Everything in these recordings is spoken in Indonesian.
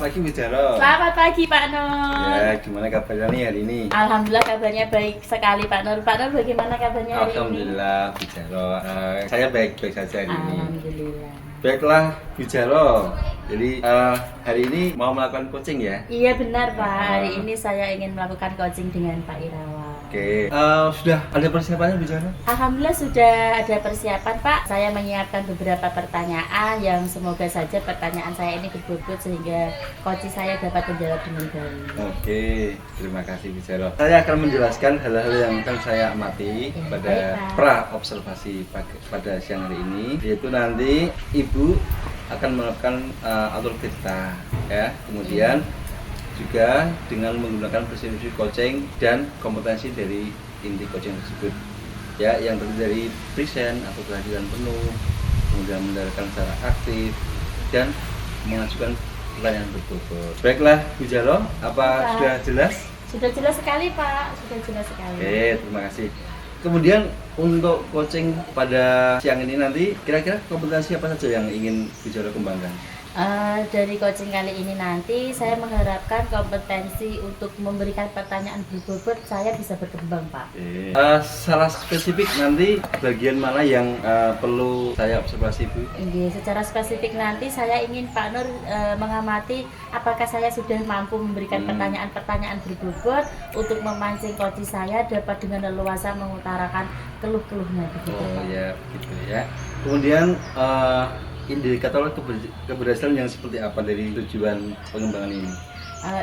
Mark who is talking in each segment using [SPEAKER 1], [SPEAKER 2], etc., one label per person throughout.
[SPEAKER 1] pagi Bu Jaro.
[SPEAKER 2] Selamat pagi Pak Nur.
[SPEAKER 1] Ya, gimana kabarnya nih hari ini?
[SPEAKER 2] Alhamdulillah kabarnya baik sekali Pak Nur. Pak Nur bagaimana kabarnya hari ini?
[SPEAKER 1] Alhamdulillah Bu Jaro. Saya baik-baik saja hari ini.
[SPEAKER 2] Alhamdulillah.
[SPEAKER 1] Baiklah Bu Jaro. Jadi hari ini mau melakukan coaching ya?
[SPEAKER 2] Iya benar Pak. Hari ini saya ingin melakukan coaching dengan Pak Irawan.
[SPEAKER 1] Oke. Sudah ada persiapannya Bu Jaro?
[SPEAKER 2] Alhamdulillah sudah ada persiapan Pak. Saya menyiapkan beberapa pertanyaan yang semoga saja pertanyaan saya ini berbobot sehingga coaching saya dapat menjawab dengan baik.
[SPEAKER 1] Oke, terima kasih Bu Jaro. Saya akan menjelaskan hal-hal yang akan saya amati
[SPEAKER 2] Ya,
[SPEAKER 1] pada
[SPEAKER 2] baik, Pak.
[SPEAKER 1] pra observasi pada siang hari ini. Yaitu nanti Ibu akan melakukan autorkita ya. Kemudian juga dengan menggunakan prinsip coaching dan kompetensi dari inti coaching tersebut ya, yang terdiri dari present atau kehadiran penuh, kemudian mendengarkan secara aktif dan mengajukan pertanyaan berbobot. Baiklah Bu Jaro, apa
[SPEAKER 2] Pak.
[SPEAKER 1] sudah jelas?
[SPEAKER 2] Sudah jelas sekali Pak. Sudah jelas sekali.
[SPEAKER 1] Oke, terima kasih. Kemudian untuk coaching pada siang ini nanti kira-kira kompetensi apa saja yang ingin Bu Jaro kembangkan?
[SPEAKER 2] Dari coaching kali ini nanti saya mengharapkan kompetensi untuk memberikan pertanyaan berbobot saya bisa berkembang Pak.
[SPEAKER 1] Salah spesifik nanti bagian mana yang perlu saya observasi Bu?
[SPEAKER 2] Secara spesifik nanti saya ingin Pak Nur mengamati apakah saya sudah mampu memberikan pertanyaan-pertanyaan berbobot untuk memancing coaching saya dapat dengan leluasa mengutarakan keluh-keluhnya begitu.
[SPEAKER 1] Oh
[SPEAKER 2] Pak.
[SPEAKER 1] ya, begitu ya. Kemudian indikator keberhasilan yang seperti apa dari tujuan pengembangan ini?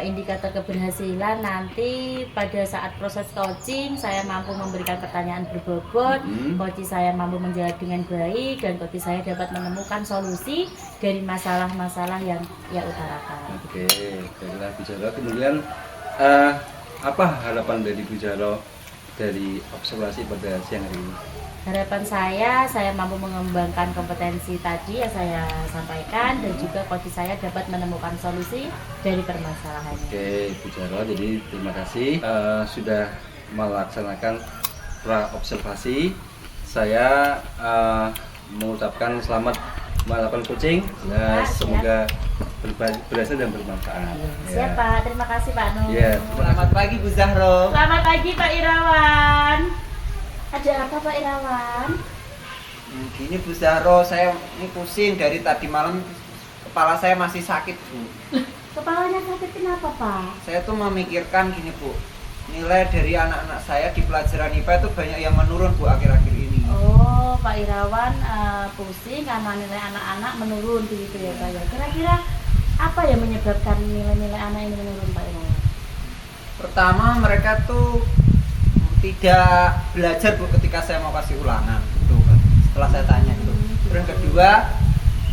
[SPEAKER 2] Indikator keberhasilan nanti pada saat proses coaching saya mampu memberikan pertanyaan berbobot, coaching saya mampu menjawab dengan baik dan coaching saya dapat menemukan solusi dari masalah-masalah yang ia utarakan.
[SPEAKER 1] Oke, baiklah Bu Jaro. Kemudian apa harapan dari Bu Jaro dari observasi pada siang hari ini?
[SPEAKER 2] Harapan saya mampu mengembangkan kompetensi tadi yang saya sampaikan dan juga coaching saya dapat menemukan solusi dari permasalahannya.
[SPEAKER 1] Oke, Bu Jaro, jadi terima kasih sudah melaksanakan pra observasi. Saya mengucapkan selamat melakukan coaching.
[SPEAKER 2] Ya,
[SPEAKER 1] semoga berhasil dan bermanfaat.
[SPEAKER 2] Siap Pak, terima kasih Pak Nur.
[SPEAKER 1] Ya,
[SPEAKER 3] Selamat pagi Bu Zahro.
[SPEAKER 2] Selamat pagi Pak Irawan. Ada apa Pak Irawan?
[SPEAKER 3] Gini Bu Zahro, saya ini pusing dari tadi malam, kepala saya masih sakit Bu.
[SPEAKER 2] Kepalanya sakit kenapa Pak?
[SPEAKER 3] Saya tuh memikirkan gini Bu, nilai dari anak-anak saya di pelajaran IPA itu banyak yang menurun Bu akhir-akhir ini.
[SPEAKER 2] Oh Pak Irawan pusing karena nilai anak-anak menurun begitu ya Pak ya. Kira-kira apa yang menyebabkan nilai-nilai anak ini menurun Pak Irawan?
[SPEAKER 3] Pertama mereka tuh tidak belajar Bu ketika saya mau kasih ulangan gitu kan. Setelah saya tanya gitu. Terus yang kedua,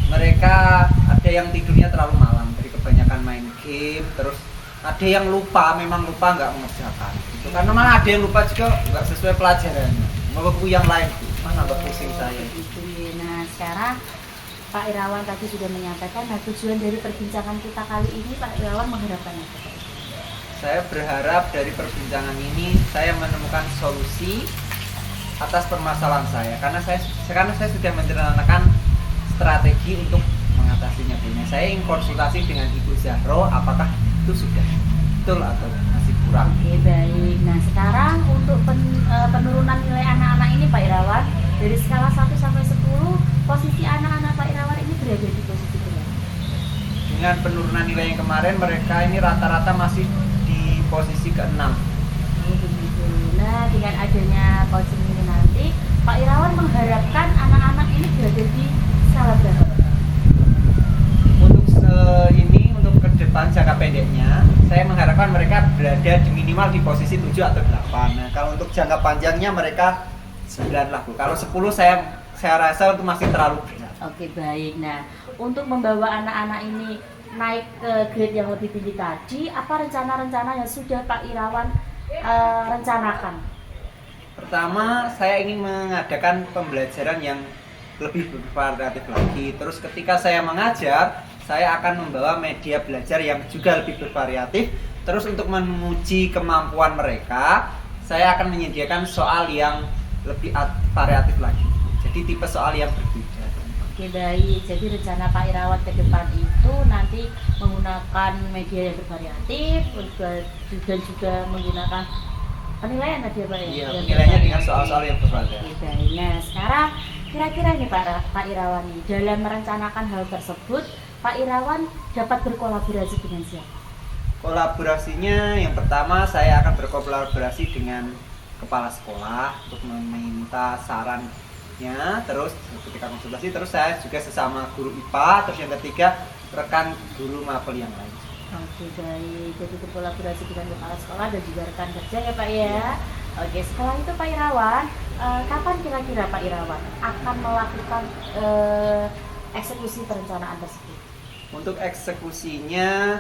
[SPEAKER 3] mereka ada yang tidurnya terlalu malam dari kebanyakan main game, terus ada yang lupa, memang lupa nggak mengerjakan gitu. Karena malah ada yang lupa juga nggak sesuai pelajarannya, mau buku yang lain Bu. Nambah pusing saya.
[SPEAKER 2] Gitu. Nah sekarang Pak Irawan tadi sudah menyampaikan tujuan dari perbincangan kita kali ini Pak Irawan mengharapkan apa?
[SPEAKER 3] Saya berharap dari perbincangan ini saya menemukan solusi atas permasalahan saya, karena saya sudah merencanakan strategi untuk mengatasinya. Saya ingin konsultasi dengan Ibu Zahro, apakah itu sudah betul atau masih kurang.
[SPEAKER 2] Oke baik. Nah sekarang untuk penurunan nilai anak-anak ini Pak Irawan dari skala 1 sampai 10 posisi anak-anak Pak Irawan ini berada di posisi berapa?
[SPEAKER 3] Dengan penurunan nilai yang kemarin, mereka ini rata-rata masih di posisi ke-6.
[SPEAKER 2] Begitu. Nah dengan adanya coaching ini nanti Pak Irawan mengharapkan anak-anak ini berada di skala berapa?
[SPEAKER 3] Untuk ke depan jangka pendeknya, saya mengharapkan mereka berada di minimal di posisi 7 atau 8. Nah, kalau untuk jangka panjangnya mereka 9 lah Bu. Kalau 10 saya rasa itu masih terlalu berat.
[SPEAKER 2] Oke baik. Nah untuk membawa anak-anak ini naik ke grade yang lebih tinggi tadi, apa rencana-rencana yang sudah Pak Irawan rencanakan?
[SPEAKER 3] Pertama, saya ingin mengadakan pembelajaran yang lebih bervariatif lagi. Terus ketika saya mengajar, saya akan membawa media belajar yang juga lebih bervariatif. Terus untuk menguji kemampuan mereka, saya akan menyediakan soal yang lebih variatif lagi. Jadi tipe soal yang berbeda.
[SPEAKER 2] Oke baik, jadi rencana Pak Irawan ke depan itu nanti menggunakan media yang bervariatif dan juga menggunakan penilaian tadi ya Pak ya?
[SPEAKER 3] Iya,
[SPEAKER 2] Yang
[SPEAKER 3] penilaiannya dengan
[SPEAKER 2] bervariatif.
[SPEAKER 3] soal-soal yang bervariatif.
[SPEAKER 2] Oke baik, nah sekarang kira-kira nih Pak Irawan nih, dalam merencanakan hal tersebut Pak Irawan dapat berkolaborasi dengan siapa?
[SPEAKER 3] Kolaborasinya yang pertama saya akan berkolaborasi dengan kepala sekolah untuk meminta sarannya, terus ketika konsultasi terus saya juga sesama guru IPA, terus yang ketiga rekan guru mapel yang lain.
[SPEAKER 2] Oke baik, jadi berkolaborasi dengan kepala sekolah dan juga rekan kerja ya Pak ya. Oke, setelah itu Pak Irawan, kapan kira-kira Pak Irawan akan melakukan eksekusi perencanaan tersebut?
[SPEAKER 3] Untuk eksekusinya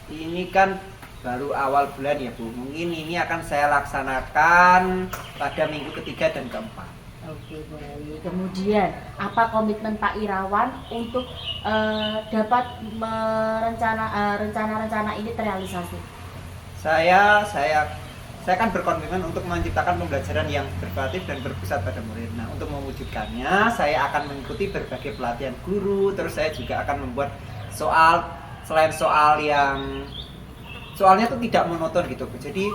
[SPEAKER 3] ini kan baru awal bulan ya Bu, mungkin ini akan saya laksanakan pada minggu ketiga dan keempat.
[SPEAKER 2] Oke baik, kemudian apa komitmen Pak Irawan untuk dapat rencana-rencana ini terrealisasi?
[SPEAKER 3] Saya akan berkomitmen untuk menciptakan pembelajaran yang berkreatif dan berpusat pada murid. Nah, untuk mewujudkannya, saya akan mengikuti berbagai pelatihan guru. Terus saya juga akan membuat soal, selain soalnya tuh tidak monoton gitu. Jadi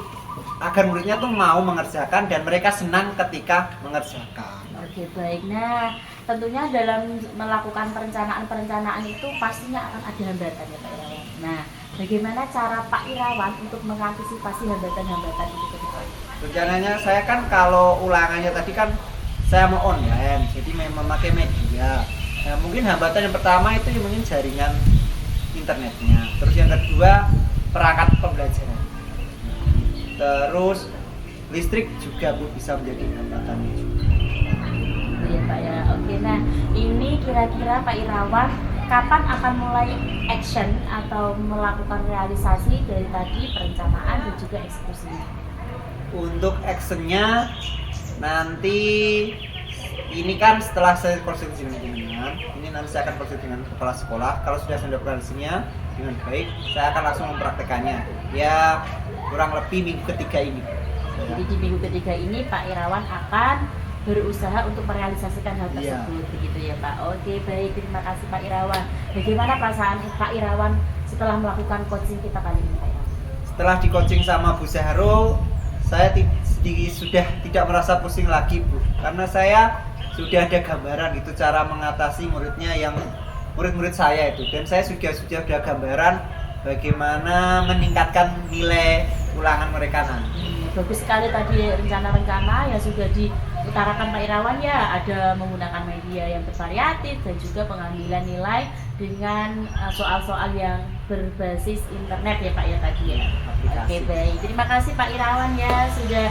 [SPEAKER 3] agar muridnya tuh mau mengerjakan dan mereka senang ketika mengerjakan.
[SPEAKER 2] Oke baik, nah tentunya dalam melakukan perencanaan itu pastinya akan ada hambatan ya Pak Irawan. Nah, bagaimana cara Pak Irawan untuk mengantisipasi hambatan-hambatan itu ke depan?
[SPEAKER 3] Rencananya saya kan kalau ulangannya tadi kan saya mau online, jadi memakai media. Nah, mungkin hambatan yang pertama itu mungkin jaringan internetnya. Terus yang kedua perangkat pembelajaran. Terus listrik juga Bu bisa menjadi hambatan juga.
[SPEAKER 2] Iya Pak ya. Oke, nah ini kira-kira Pak Irawan kapan akan mulai action atau melakukan realisasi dari tadi perencanaan dan juga eksekusinya?
[SPEAKER 3] Untuk actionnya nanti ini kan setelah saya konsultasi dengan jenengan, ini nanti saya akan konsultasi dengan kepala sekolah. Kalau sudah saya mendapatkan hasilnya dengan baik, saya akan langsung mempraktekannya. Ya kurang lebih minggu ketiga ini.
[SPEAKER 2] Jadi di minggu ketiga ini Pak Irawan akan berusaha untuk merealisasikan hal tersebut, begitu ya Pak. Oke baik, terima kasih Pak Irawan. Bagaimana perasaan Pak Irawan setelah melakukan coaching kita kali ini Pak Irawan?
[SPEAKER 3] Setelah di coaching sama Bu Zahro, saya sudah tidak merasa pusing lagi Bu, karena saya sudah ada gambaran itu cara mengatasi murid-murid saya itu, dan saya sudah ada gambaran bagaimana meningkatkan nilai ulangan mereka nanti.
[SPEAKER 2] Bagus sekali tadi rencana-rencana yang sudah diutarakan Pak Irawan ya, ada menggunakan media yang bervariatif dan juga pengambilan nilai dengan soal-soal yang berbasis internet ya Pak ya tadi ya. Oke baik, terima kasih Pak Irawan ya sudah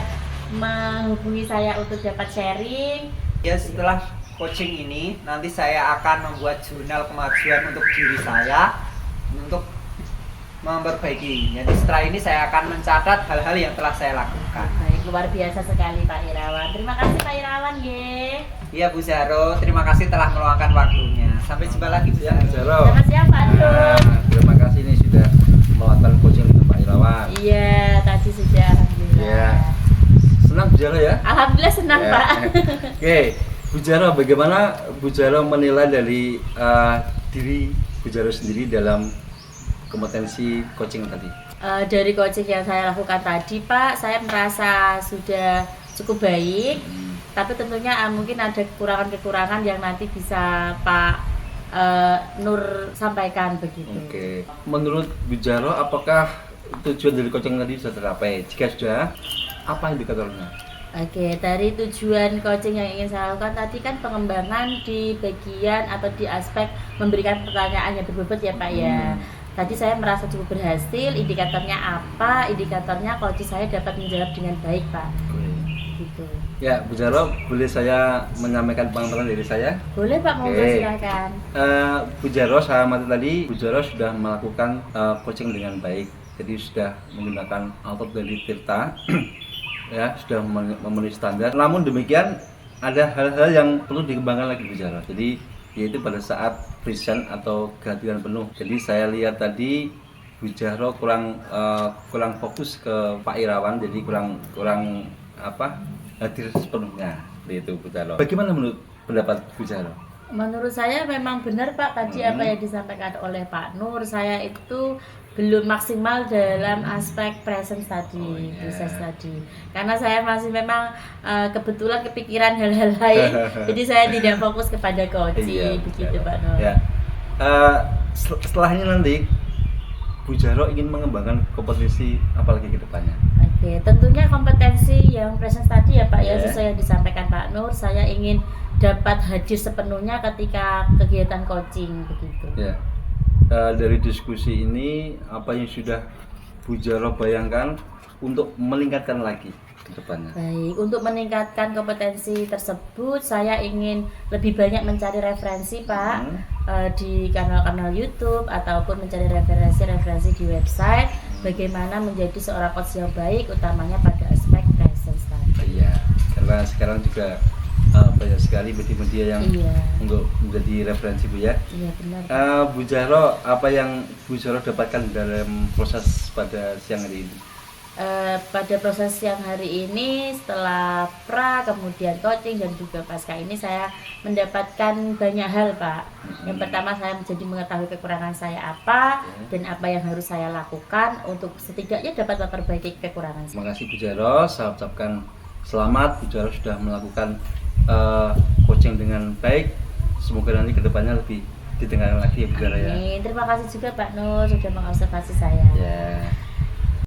[SPEAKER 2] menghubungi saya untuk dapat sharing.
[SPEAKER 3] Ya setelah coaching ini nanti saya akan membuat jurnal kemajuan untuk diri saya untuk memperbaiki. Jadi setelah ini saya akan mencatat hal-hal yang telah saya lakukan.
[SPEAKER 2] Baik, luar biasa sekali Pak Irawan. Terima kasih Pak Irawan ye.
[SPEAKER 3] Iya Bu Zahro, terima kasih telah meluangkan waktunya. Sampai jumpa lagi Bu Zahro.
[SPEAKER 2] Selamat siang Pak Dun.
[SPEAKER 1] Terima kasih nih sudah melakukan coaching untuk Pak Irawan.
[SPEAKER 2] Iya, tadi sudah alhamdulillah.
[SPEAKER 1] Iya. Senang Bu Zahro ya?
[SPEAKER 2] Alhamdulillah senang
[SPEAKER 1] Ya.
[SPEAKER 2] Pak.
[SPEAKER 1] Oke, Bu Zahro, bagaimana Bu Zahro menilai dari diri Bu Zahro sendiri dalam kompetensi coaching tadi?
[SPEAKER 2] Dari coaching yang saya lakukan tadi Pak, saya merasa sudah cukup baik. Tapi tentunya mungkin ada kekurangan-kekurangan yang nanti bisa Pak Nur sampaikan begitu.
[SPEAKER 1] Oke, menurut Bu Zahro apakah tujuan dari coaching tadi sudah tercapai? Jika sudah, apa indikatornya?
[SPEAKER 2] Oke, dari tujuan coaching yang ingin saya lakukan tadi kan pengembangan di bagian atau di aspek memberikan pertanyaan yang berbobot ya Pak ya. Tadi saya merasa cukup berhasil, indikatornya apa? Indikatornya coach saya dapat menjawab dengan baik Pak. Gitu.
[SPEAKER 1] Ya, Bu Zahro, boleh saya menyampaikan pengamatan dari saya?
[SPEAKER 2] Boleh Pak, monggo
[SPEAKER 1] Oke.
[SPEAKER 2] silakan.
[SPEAKER 1] Bu Zahro, saya amati tadi, Bu Zahro sudah melakukan coaching dengan baik. Jadi sudah menggunakan output dari Tirta, ya sudah memenuhi standar. Namun demikian ada hal-hal yang perlu dikembangkan lagi Bu Zahro. Jadi yaitu pada saat present atau kehadiran penuh. Jadi saya lihat tadi Bu Zahro kurang fokus ke Pak Irawan, jadi kurang hadir sepenuhnya. Itu Bu Zahro. Bagaimana menurut pendapat Bu Zahro?
[SPEAKER 2] Menurut saya memang benar Pak tadi apa yang disampaikan oleh Pak Nur. Saya itu belum maksimal dalam aspek presence tadi, proses tadi. Karena saya masih memang kebetulan kepikiran hal-hal lain, jadi saya tidak fokus kepada coaching, begitu Pak Nur.
[SPEAKER 1] Ya. Setelahnya nanti Bu Jaro ingin mengembangkan kompetisi apalagi ke depannya?
[SPEAKER 2] Oke, tentunya kompetensi yang presence tadi ya Pak ya, sesuai yang disampaikan Pak Nur, saya ingin dapat hadir sepenuhnya ketika kegiatan coaching begitu.
[SPEAKER 1] Ya. Dari diskusi ini apa yang sudah Bu Jaro bayangkan untuk meningkatkan lagi ke depannya?
[SPEAKER 2] Baik, untuk meningkatkan kompetensi tersebut saya ingin lebih banyak mencari referensi Pak di kanal-kanal YouTube ataupun mencari referensi di website bagaimana menjadi seorang coach yang baik utamanya pada aspek presence tadi.
[SPEAKER 1] Iya, karena sekarang juga banyak sekali media-media yang untuk menjadi referensi Bu ya.
[SPEAKER 2] Iya benar.
[SPEAKER 1] Bu Jaro, apa yang Bu Jaro dapatkan dalam proses pada siang hari ini?
[SPEAKER 2] Pada proses siang hari ini setelah pra kemudian coaching dan juga pasca ini saya mendapatkan banyak hal Pak. Yang pertama saya menjadi mengetahui kekurangan saya apa dan apa yang harus saya lakukan untuk setidaknya dapat memperbaiki kekurangan saya.
[SPEAKER 1] Terima kasih Bu Jaro, saya ucapkan selamat. Bu Jaro sudah melakukan coaching dengan baik. Semoga nanti kedepannya lebih didengarkan lagi ya Bu Jaro ya.
[SPEAKER 2] Amin. Terima kasih juga Pak Nur sudah mengobservasi saya.
[SPEAKER 1] Ya.